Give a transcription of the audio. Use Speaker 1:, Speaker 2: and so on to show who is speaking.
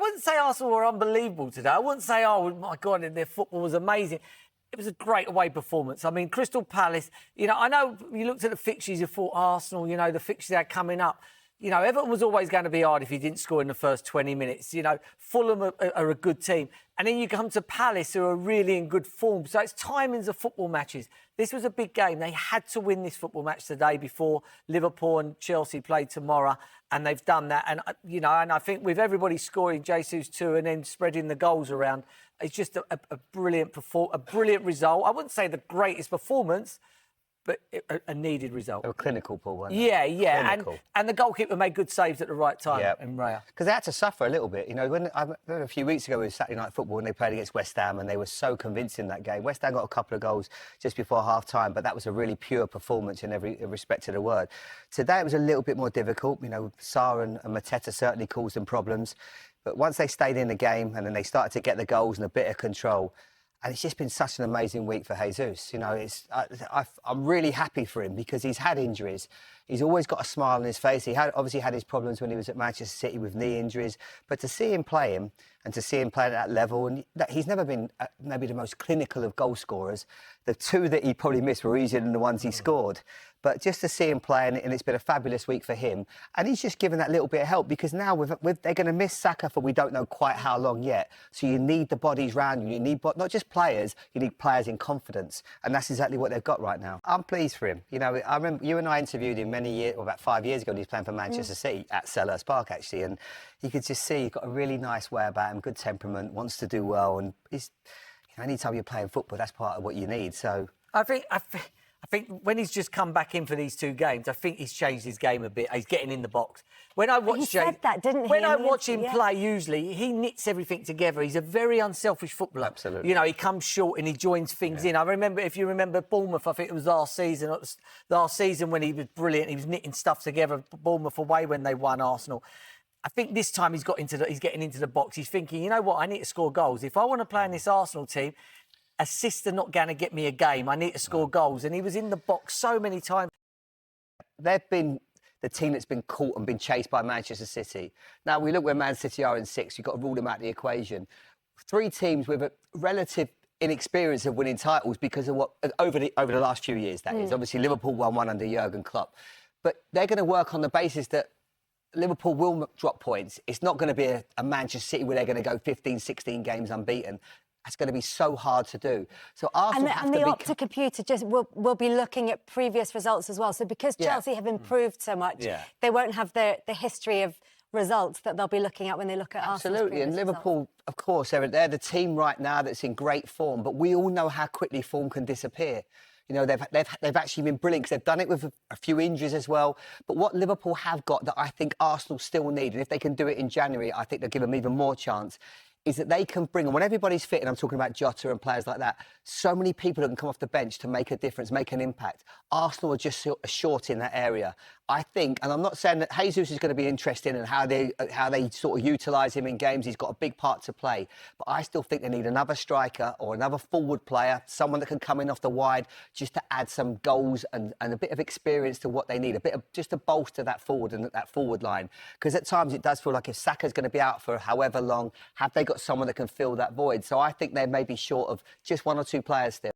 Speaker 1: wouldn't say Arsenal were unbelievable today. I wouldn't say, oh, my God, their football was amazing. It was a great away performance. I mean, Crystal Palace, I know you looked at the fixtures, you thought Arsenal, the fixtures they had coming up. Everton was always going to be hard if you didn't score in the first 20 minutes. Fulham are a good team. And then you come to Palace, who are really in good form. So it's timings of football matches. This was a big game. They had to win this football match today before Liverpool and Chelsea played tomorrow. And they've done that. And, and I think with everybody scoring Jesus 2 and then spreading the goals around, it's just a brilliant result. I wouldn't say the greatest performance, but a needed result.
Speaker 2: They were clinical, Paul, weren't they?
Speaker 1: Yeah. And the goalkeeper made good saves at the right time in Raya.
Speaker 2: Because they had to suffer a little bit. When I remember a few weeks ago, it was Saturday Night Football and they played against West Ham and they were so convincing that game. West Ham got a couple of goals just before half-time, but that was a really pure performance in every respect to the word. Today, it was a little bit more difficult. Sarr and Mateta certainly caused them problems. But once they stayed in the game and then they started to get the goals and a bit of control, and it's just been such an amazing week for Jesus. I'm really happy for him because he's had injuries. He's always got a smile on his face. He obviously had his problems when he was at Manchester City with knee injuries. But to see him play him and to see him play at that level, and he's never been maybe the most clinical of goal scorers. The two that he probably missed were easier than the ones he scored. But just to see him play, and it's been a fabulous week for him. And he's just given that little bit of help because now they're going to miss Saka for we don't know quite how long yet. So you need the bodies round you. You need not just players, you need players in confidence. And that's exactly what they've got right now. I'm pleased for him. I remember you and I interviewed him many years, or about 5 years ago, when he was playing for Manchester City at Selhurst Park, actually. And you could just see he's got a really nice way about him, good temperament, wants to do well. And anytime you're playing football, that's part of what you need. So
Speaker 1: I think when he's just come back in for these 2 games, I think he's changed his game a bit. He's getting in the box. When I watch
Speaker 3: he said that, didn't he?
Speaker 1: When I watch him play, usually he knits everything together. He's a very unselfish footballer.
Speaker 2: Absolutely.
Speaker 1: He comes short and he joins things in. I remember, if you remember Bournemouth, I think it was last season when he was brilliant. He was knitting stuff together. Bournemouth away when they won Arsenal. I think this time he's getting into the box. He's thinking, you know what? I need to score goals. If I want to play in this Arsenal team, assists are not going to get me a game. I need to score goals. And he was in the box so many times.
Speaker 2: They've been the team that's been caught and been chased by Manchester City. Now, we look where Man City are in 6th. You've got to rule them out of the equation. 3 teams with a relative inexperience of winning titles because of what over the last few years, that is. Obviously, Liverpool won one under Jurgen Klopp. But they're going to work on the basis that Liverpool will drop points. It's not going to be a Manchester City where they're going to go 15, 16 games unbeaten. That's going to be so hard to do. So Arsenal
Speaker 3: and the Opta computer just will be looking at previous results as well. So because Chelsea have improved so much, they won't have the history of results that they'll be looking at when they look at Arsenal's
Speaker 2: Absolutely, and Liverpool,
Speaker 3: results.
Speaker 2: Of course, they're the team right now that's in great form. But we all know how quickly form can disappear. They've actually been brilliant because they've done it with a few injuries as well. But what Liverpool have got that I think Arsenal still need, and if they can do it in January, I think they'll give them even more chance, is that they can bring, and when everybody's fit, and I'm talking about Jota and players like that, so many people that can come off the bench to make a difference, make an impact. Arsenal are just short in that area. I think, and I'm not saying that Jesus is going to be interested in how they sort of utilise him in games. He's got a big part to play. But I still think they need another striker or another forward player, someone that can come in off the wide just to add some goals and a bit of experience to what they need, a bit of just to bolster that forward and that forward line. Because at times it does feel like if Saka's going to be out for however long, have they got someone that can fill that void? So I think they may be short of just 1 or 2 players still.